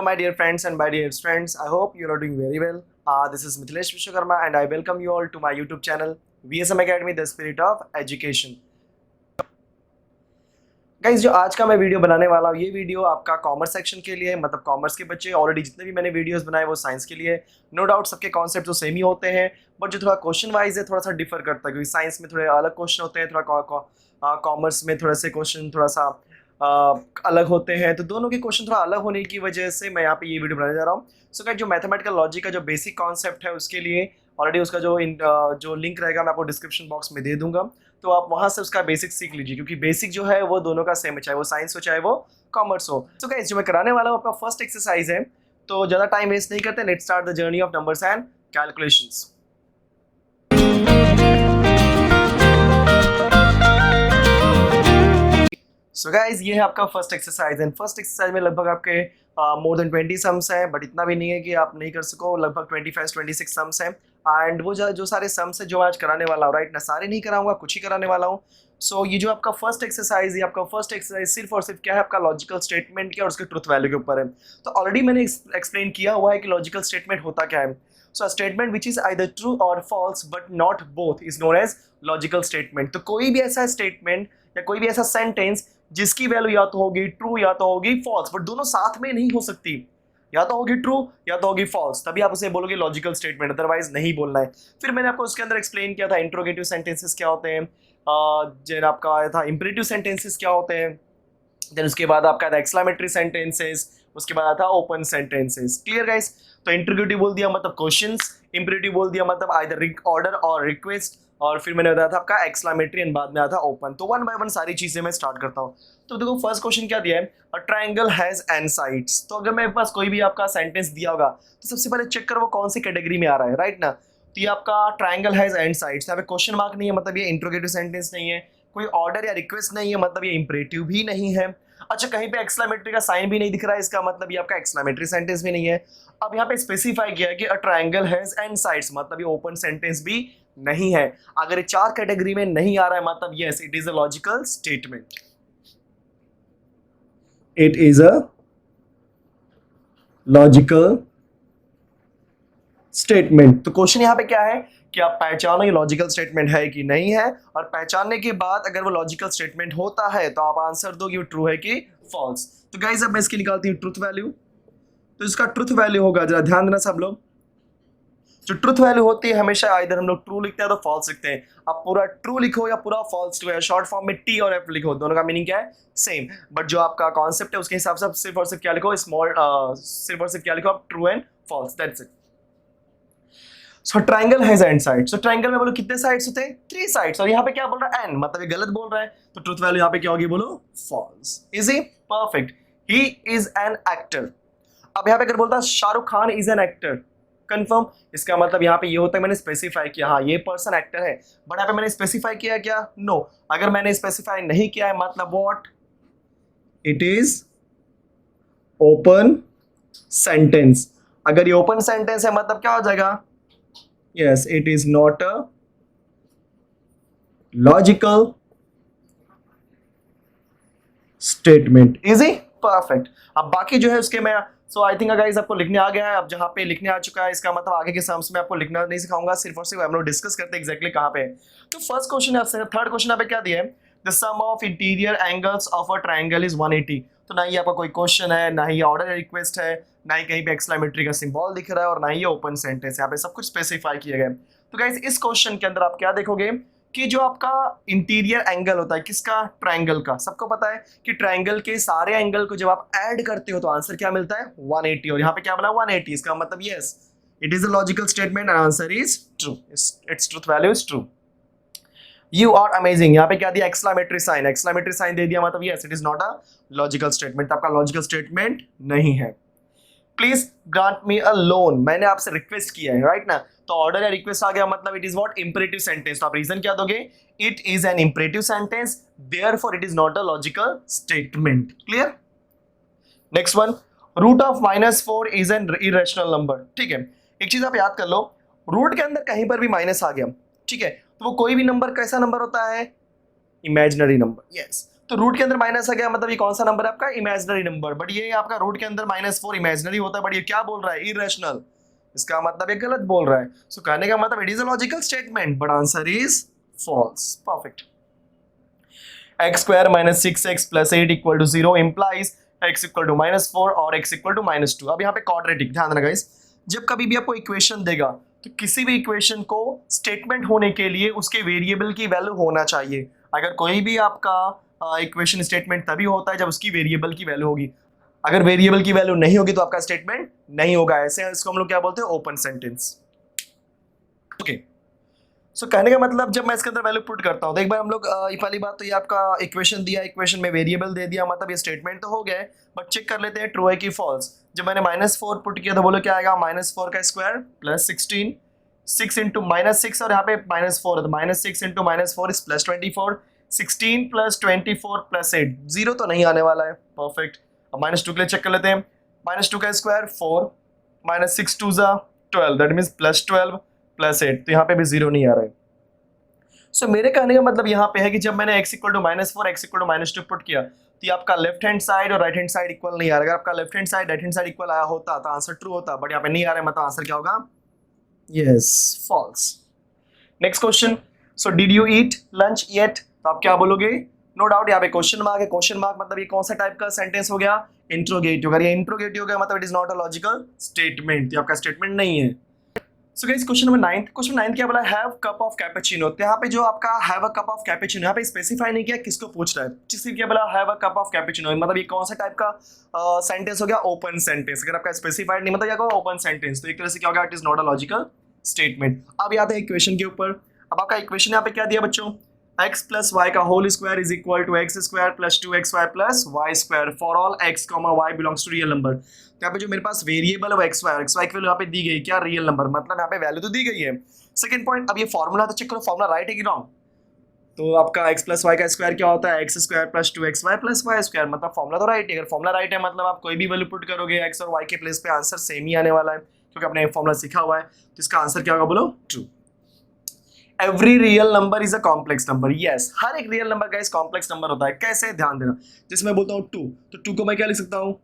Hello, my dear friends and my dear friends. I hope you are doing very well. This is Mithilesh Vishwakarma, and I welcome you all to my YouTube channel, VSM Academy, The Spirit of Education. Guys जो आज का मैं video बनाने वाला हूँ, ये video आपका commerce section के लिए है, मतलब कॉमर्स के बच्चे ऑलरेडी जितने भी मैंने वीडियोस बनाए वो साइंस के लिए। नो डाउट सबके कॉन्सेप्ट तो सेम ही होते हैं, बट जो थोड़ा क्वेश्चन वाइज है थोड़ा सा डिफर करता है, क्योंकि साइंस में थोड़े अलग क्वेश्चन होते हैं, थोड़ा कॉमर्स में थोड़ा से क्वेश्चन थोड़ा सा अलग होते हैं। तो दोनों के क्वेश्चन थोड़ा अलग होने की वजह से मैं यहाँ पे ये वीडियो बनाने जा रहा हूँ। सो गाइस जो मैथमेटिकल लॉजिक का जो बेसिक कॉन्सेप्ट है उसके लिए ऑलरेडी उसका जो लिंक रहेगा मैं आपको डिस्क्रिप्शन बॉक्स में दे दूंगा, तो आप वहां से उसका बेसिक सीख लीजिए, क्योंकि बेसिक जो है वो दोनों का सेम है, चाहे वो साइंस हो चाहे वो कॉमर्स हो। सो गाइस जो मैं कराने वाला हूँ आपका फर्स्ट एक्सरसाइज है, तो ज़्यादा टाइम वेस्ट नहीं करते, let's start the journey of numbers and calculations. So guys ये है आपका first exercise, and first exercise में लगभग आपके मोर देन 20 सम्स हैं, बट इतना भी नहीं है कि आप नहीं कर सको, लगभग 25-26 सम्स हैं। एंड वो जो सारे सम्स है जो आज कराने वाला हूँ, राइट ना, सारे नहीं कराऊंगा, कुछ ही कराने वाला हूँ। सो ये जो आपका फर्स्ट एक्सरसाइज है, आपका फर्स्ट एक्सरसाइज सिर्फ और सिर्फ क्या है, आपका लॉजिकल स्टेटमेंट क्या और उसके ट्रुथ वैल्यू के ऊपर है। तो ऑलरेडी मैंने एक्सप्लेन किया हुआ है कि लॉजिकल स्टेटमेंट होता क्या है। So statement which is either true और false but not both is known as logical statement. तो कोई भी ऐसा स्टेटमेंट या कोई भी ऐसा सेंटेंस जिसकी वैल्यू या तो होगी ट्रू या तो होगी फॉल्स, बट दोनों साथ में नहीं हो सकती, या तो होगी ट्रू या तो होगी फॉल्स, तभी आप उसे बोलोगे लॉजिकल स्टेटमेंट, अदरवाइज नहीं बोलना है। फिर मैंने आपको उसके अंदर एक्सप्लेन किया था इंट्रोगेटिव सेंटेंसेस क्या होते हैं, जो आपका आया था इंपरेटिव सेंटेंसेस क्या होते हैं, देन उसके बाद आपका था एक्सक्लेमेटरी सेंटेंसेस, उसके बाद आता ओपन सेंटेंसेस। Clear guys? तो इंट्रोगेटिव बोल दिया मतलब क्वेश्चंस, इंपरेटिव बोल दिया मतलब आइदर ऑर्डर और रिक्वेस्ट, और फिर मैंने बताया था आपका एक्सक्लेमेटरी एंड बाद में आता ओपन। तो वन बाय वन सारी चीजें मैं स्टार्ट करता हूँ। तो देखो फर्स्ट क्वेश्चन क्या दिया है, a triangle has n sides. तो अगर मेरे पास कोई भी आपका सेंटेंस दिया होगा तो सबसे पहले चेक करो वो कौन सी कैटेगरी में आ रहा है, राइट ना। तो ये आपका ट्रायंगल हैज एन साइड्स, यहाँ पे क्वेश्चन मार्क नहीं है, मतलब ये इंट्रोगेटिव सेंटेंस नहीं है, कोई ऑर्डर या रिक्वेस्ट नहीं है, मतलब ये इंपरेटिव भी नहीं है। अच्छा, कहीं पे एक्सक्लेमेटरी का साइन भी नहीं दिख रहा है, इसका मतलब ये आपका एक्सक्लेमेटरी सेंटेंस भी नहीं है। अब यहाँ पे स्पेसिफाई किया है कि a triangle has n sides, मतलब ये ओपन सेंटेंस भी नहीं है। अगर ये चार कैटेगरी में नहीं आ रहा है, मतलब yes it is a logical statement, it is a logical statement. तो क्वेश्चन यहाँ पे क्या है कि आप पहचानो ये लॉजिकल स्टेटमेंट है कि नहीं है, और पहचानने के बाद अगर वो लॉजिकल स्टेटमेंट होता है तो आप आंसर दो कि वो ट्रू है कि फॉल्स। तो गाइस अब मैं इसकी निकालती हूँ ट्रुथ वैल्यू। तो इसका ट्रुथ वैल्यू होगा, जरा ध्यान देना सब लोग, जो ट्रुथ वैल्यू होती है हमेशा आइदर हम लोग ट्रू लिखते हैं तो फॉल्स लिखते हैं। आप पूरा ट्रू लिखो या पूरा फॉल्स लिखो या शॉर्ट फॉर्म में टी और एफ लिखो, दोनों का मीनिंग क्या है, सेम। बट जो आपका कॉन्सेप्ट है उसके हिसाब से आप सिर्फ और सिर्फ क्या लिखो, सिर्फ और सिर्फ क्या लिखो आप, true and false, that's it. So triangle has n sides. तो ट्रायंगल में बोलो कितने साइड्स होते हैं, 3 साइड्स, और यहाँ पे क्या बोल रहा है एन, मतलब ये गलत बोल रहा है, तो ट्रुथ वैल्यू यहाँ पे क्या होगी, बोलो false. Easy, perfect. He is an actor. अब यहाँ पे अगर बोलता Shahrukh Khan is an actor, confirm, इसका मतलब यहाँ पे ये होता है मैंने स्पेसिफाई किया, हाँ ये पर्सन एक्टर है, बट यहाँ पे मैंने स्पेसिफाई किया क्या, नो। अगर मैंने स्पेसिफाई नहीं किया है मतलब what, it is open sentence. अगर ये ओपन सेंटेंस है मतलब क्या हो जाएगा, yes it is not a logical statement। easy, perfect। अब बाकी जो है उसके मैं सो आई थिंक गाइस आपको लिखने आ गया है। अब जहां पे लिखने आ चुका है इसका मतलब आगे के सम्स में आपको लिखना नहीं सिखाऊंगा, सिर्फ और सिर्फ हम लोग डिस्कस करते हैं एग्जैक्टली कहां पे है। तो फर्स्ट क्वेश्चन है आपसे, थर्ड क्वेश्चन पे क्या दिया है, the sum of interior angles of a triangle is 180। तो ना ही आपका कोई क्वेश्चन है, ना ही ऑर्डर रिक्वेस्ट है, ना ही कहीं पे एक्सक्लेमेटरी का सिंबल दिख रहा है, और ना ही ओपन सेंटेंस, यहाँ पे सब कुछ स्पेसिफाई किया गया है। तो गाइस इस क्वेश्चन के अंदर आप क्या देखोगे कि जो आपका इंटीरियर एंगल होता है किसका, ट्रायंगल का, सबको पता है कि ट्रायंगल के सारे एंगल को जब आप ऐड करते हो तो आंसर क्या मिलता है, 180, और यहाँ पे क्या बना 180, इसका मतलब yes it is a logical statement and answer is true, it's truth value is true. You are amazing, यहाँ पे क्या दिया, एक्सक्लेमेटरी साइन, एक्सक्लेमेटरी साइन दे दिया, मतलब yes it is not a logical statement, आपका लॉजिकल स्टेटमेंट नहीं है। Please grant me a loan, मैंने आपसे रिक्वेस्ट किया है, राइट ना, तो ऑर्डर या रिक्वेस्ट आ गया मतलब it is what, imperative sentence. तो आप रीजन क्या दोगे, it is an imperative sentence, therefore it is not a logical statement. Clear? Next one, root of -4 is an irrational number. ठीक है, एक चीज आप याद कर लो, रूट के अंदर कहीं पर भी माइनस आ गया, ठीक है, तो वो कोई भी नंबर कैसा नंबर होता है, इमेजिनरी नंबर, यस। तो रूट के अंदर माइनस आ गया, मतलब ये कौन सा नंबर है आपका? Imaginary number. बट ये आपका रूट के अंदर -4 इमेजिनरी होता है, बट ये क्या बोल रहा है? इरेशनल। इसका मतलब ये गलत बोल रहा है। सो कहने का मतलब it is a logical statement, but answer is false. Perfect. x square minus 6x plus 8 equal to 0 implies x equal to -4 और x equal to -2। अब यहाँ पे क्वाड्रेटिक ध्यान रखना गाइस, जब कभी भी आपको इक्वेशन देगा तो किसी भी इक्वेशन को स्टेटमेंट होने के लिए उसके वेरिएबल की वैल्यू होना चाहिए। अगर कोई भी आपका इक्वेशन स्टेटमेंट तभी होता है जब उसकी वेरिएबल की वैल्यू होगी। अगर वेरिएबल की वैल्यू नहीं होगी तो आपका स्टेटमेंट नहीं होगा। ऐसे इसको हम लोग क्या बोलते हैं? Open sentence. ओके, सो कहने का मतलब जब मैं इसके अंदर वैल्यू पुट करता हूँ तो एक बार हम लोग ये पहली बात तो ये आपका इक्वेशन दिया, इक्वेशन में वेरिएबल दे दिया, मतलब ये स्टेटमेंट तो हो गया है, बट चेक कर लेते हैं ट्रू है कि फॉल्स। जब मैंने -4 पुट किया तो बोलो क्या आएगा? -4 का स्क्वायर प्लस 16, 6 इंटू -6 और यहाँ पे -4 है तो -6 इंटू -4 इज +24, 16 + 24 + 8, 0 तो नहीं आने वाला है। परफेक्ट। अब -2 के लिए चेक कर लेते हैं। -2 का स्क्वायर 4, -6 2 12, दैट मीन्स +12 + 8, तो यहाँ पे भी 0 नहीं आ रहा है। सो मेरे कहने का मतलब यहाँ पे है कि जब मैंने x = -4 x = -2 पुट किया तो ये आपका लेफ्ट हैंड साइड और राइट हैंड साइड इक्वल नहीं आ रहा। अगर आपका left hand side right hand side equal आया होता तो आंसर ट्रू होता, बट यहाँ पे नहीं आ रहा है, मतलब आंसर क्या होगा? Yes, false. Next question. So did you eat lunch yet? तो आप क्या बोलोगे? नो डाउट यहाँ पे क्वेश्चन मार्क है। क्वेश्चन मार्क मतलब ये कौन सा टाइप का सेंटेंस हो गया? इंट्रोगेटिव। अगर ये इंट्रोगेटिव हो गया मतलब it is not a logical statement, ये आपका स्टेटमेंट नहीं है। So guys question number 9, question 9 क्या बोला? Have cup of cappuccino. तो यहाँ पे जो आपका have a cup of cappuccino यहाँ पे स्पेसिफाई नहीं किया किसको पूछ रहा है। जिससे क्या बोला? Have a cup of cappuccino, मतलब ये कौन सा टाइप का सेंटेंस हो गया? Open sentence. अगर आपका स्पेसिफाइड नहीं मतलब क्या होगा? Open sentence. तो एक तरह से क्या होगा? It is not a logical statement. अब आते हैं इक्वेशन के ऊपर। अब आपका इक्वेशन यहाँ पे क्या दिया बच्चों? x + y का whole square is equal to x² + 2xy + y² for all x, y belongs to real number. तो यहाँ पे जो मेरे पास वेरिएबल है xy की वैल्यू यहाँ पे दी गई क्या? रियल नंबर, मतलब यहाँ पे वैल्यू तो दी गई है। सेकंड पॉइंट, अब ये फॉर्मूला तो चेक करो, फॉर्मूला राइट है कि रॉन्ग? तो आपका x + y का स्क्वायर क्या होता है? x² + 2xy + y², मतलब फॉर्मूला तो राइट है। अगर फॉर्मूला राइट है मतलब आप कोई भी वैल्यू पुट करोगे x और y के प्लेस पे आंसर सेम ही आने वाला है, क्योंकि आपने फॉर्मूला सीखा हुआ है। तो इसका आंसर क्या होगा बोलो? True. Every real number is a complex number. Yes, हर एक real number guys complex number होता है। कैसे? ध्यान देना। जैसे मैं बोलता हूँ 2, तो 2 को मैं क्या लिख सकता हूँ?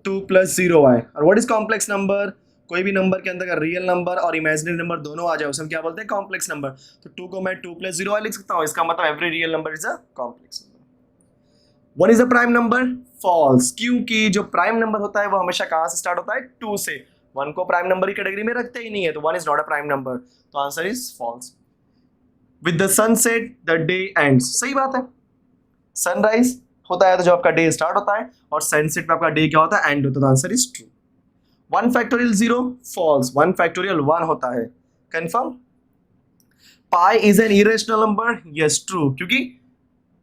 2 + 0y। और व्हाट इज कॉम्प्लेक्स नंबर? कोई भी नंबर के अंदर अगर रियल नंबर और इमेजिनरी नंबर दोनों आ जाए उसे हम क्या बोलते हैं? Complex number. तो 2 को मैं 2 + 0y लिख सकता हूँ। इसका मतलब every real number is a complex number. One is a prime number? False, क्योंकि जो प्राइम नंबर होता है वो हमेशा कहाँ से स्टार्ट होता है? 2 से। 1 को प्राइम नंबर की कैटेगरी में रखते ही नहीं है, तो 1 is not a prime number. तो answer is false. With the sunset the day ends. सही बात है, सनराइज होता है तो जो आपका डे स्टार्ट होता है, और सनसेट पे आपका डे क्या होता है? एंड होता है। Answer is true. 1 factorial 0 false, 1 factorial 1 होता है। Confirm. Pi is an irrational number? Yes, true, क्योंकि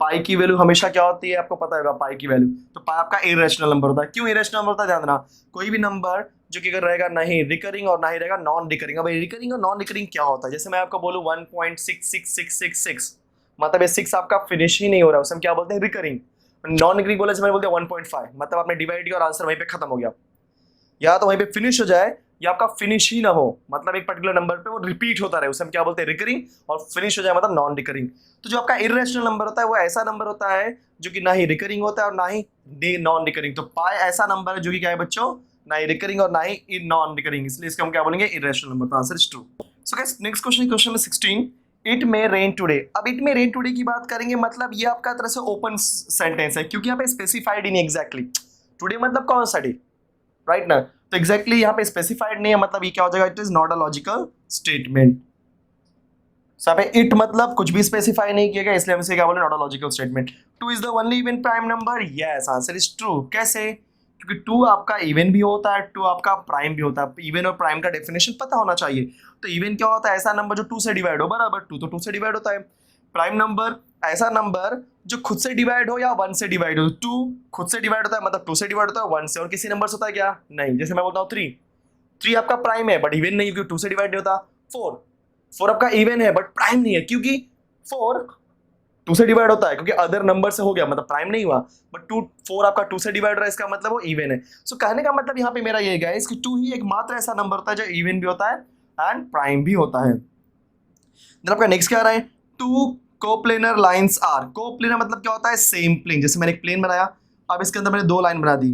पाई की वैल्यू हमेशा क्या होती है? आपको पता होगा पाई की वैल्यू। तो पाई आपका इरेशनल नंबर होता है। क्यों इरेशनल नंबर होता है? ध्यान देना, कोई भी नंबर जो कि अगर रहेगा नहीं रिकरिंग और ना ही रहेगा नॉन रिकरिंग। अब रिकरिंग और नॉन रिकरिंग क्या होता है? जैसे मैं आपको बोलूं 1.66666, मतलब ये 6 आपका फिनिश ही नहीं हो रहा है, उसे हम क्या बोलते हैं? रिकरिंग। नॉन रिकरिंग बोले मैंने बोलते हैं 1.5, मतलब आपने डिवाइड किया और आंसर वहीं पे खत्म हो गया। या तो वहीं पे फिनिश हो जाए या आपका फिनिश ही ना हो, मतलब एक पर्टिकुलर नंबर पे वो रिपीट होता रहे, उसे हम क्या बोलते हैं? रिकरिंग। और फिनिश हो जाए मतलब नॉन रिकरिंग। तो जो आपका इरेशनल नंबर होता है वो ऐसा नंबर होता है जो कि ना ही रिकरिंग होता है और ना ही नॉन रिकरिंग। तो पाई ऐसा नंबर है जो कि क्या है बच्चों? ना ही रिकरिंग और ना ही नॉन रिकरिंग, इसलिए इसको हम क्या बोलेंगे? Irrational number. तो answer is true. So guys next question, question number 16, it may rain today. अब इट मे रेन टुडे की बात करेंगे, मतलब ये आपका तरह से ओपन सेंटेंस है, क्योंकि यहाँ पे स्पेसिफाइड ही नहीं एग्जैक्टली टुडे मतलब कौन सा डे, राइट ना? तो एग्जैक्टली यहाँ पे स्पेसिफाइड नहीं है, मतलब ये क्या हो जाएगा? It is not a logical statement. यहाँ पे इट मतलब कुछ भी स्पेसिफाई नहीं किया गया, इसलिए हम इसे क्या बोले? Not a logical statement. 2 is the only even prime number? Yes, answer is true. कैसे? क्योंकि 2 आपका इवन भी होता है, 2 आपका प्राइम भी होता है। इवन और प्राइम का डेफिनेशन पता होना चाहिए। तो इवन क्या होता है? ऐसा नंबर जो 2 से डिवाइड हो, बराबर। 2 तो 2 से डिवाइड होता है। प्राइम नंबर ऐसा नंबर जो खुद से डिवाइड हो या 1 से डिवाइड हो। 2 खुद से डिवाइड होता है, मतलब 2 से डिवाइड होता है, 1 से। और किसी नंबर से होता है क्या? नहीं। जैसे मैं बोलता हूँ 3 आपका प्राइम है बट इवन नहीं, क्योंकि 2 से डिवाइड नहीं होता। 4 आपका इवन है बट प्राइम नहीं है, क्योंकि 4 2 से डिवाइड होता है, क्योंकि अदर नंबर से हो गया, मतलब प्राइम नहीं हुआ। बट 4 आपका 2 से डिवाइड रहा है, इसका मतलब वो इवन है। सो कहने का मतलब यहाँ पे मेरा ये गाइस कि 2 ही एकमात्र ऐसा नंबर होता है जो इवन भी होता है एंड प्राइम भी होता है। देन आपका नेक्स्ट क्या आ रहा है? 2 कोप्लेनर लाइंस आर, कोप्लेनर मतलब क्या होता है, सेम प्लेन। जैसे मैंने एक प्लेन बनाया, अब इसके अंदर मैंने दो लाइन बना दी,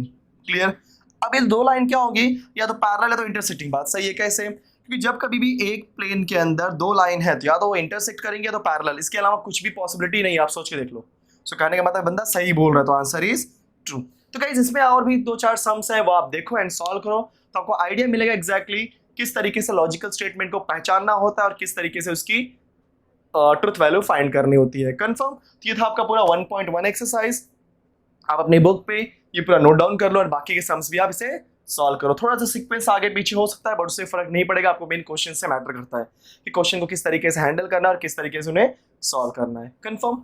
क्लियर। अब ये दो लाइन क्या होगी, या तो पैरेलल है तो इंटरसेक्टिंग। बात सही है, कैसे, क्योंकि जब कभी भी एक प्लेन के अंदर दो लाइन है तो या तो वो इंटरसेक्ट करेंगे या तो पैरेलल, इसके अलावा कुछ भी पॉसिबिलिटी नहीं है, आप सोच के देख लो। सो कहने का मतलब बंदा सही बोल रहा है, तो आंसर इज ट्रू। तो गाइस इसमें और भी दो चार सम्स है, वो आप देखो एंड सॉल्व करो, तो आपको आइडिया मिलेगा एग्जैक्टली किस तरीके से लॉजिकल स्टेटमेंट को पहचानना होता है और किस तरीके से उसकी ट्रुथ वैल्यू फाइंड करनी होती है। कंफर्म। तो ये था आपका पूरा 1.1 एक्सरसाइज। आप अपनी बुक पे ये पूरा नोट डाउन कर लो और बाकी के सम्स भी आप इसे सॉल्व करो। थोड़ा सा सीक्वेंस आगे पीछे हो सकता है बट उससे फर्क नहीं पड़ेगा, आपको मेन क्वेश्चन से मैटर करता है कि क्वेश्चन को किस तरीके से हैंडल करना है और किस तरीके से उन्हें सॉल्व करना है। कंफर्म।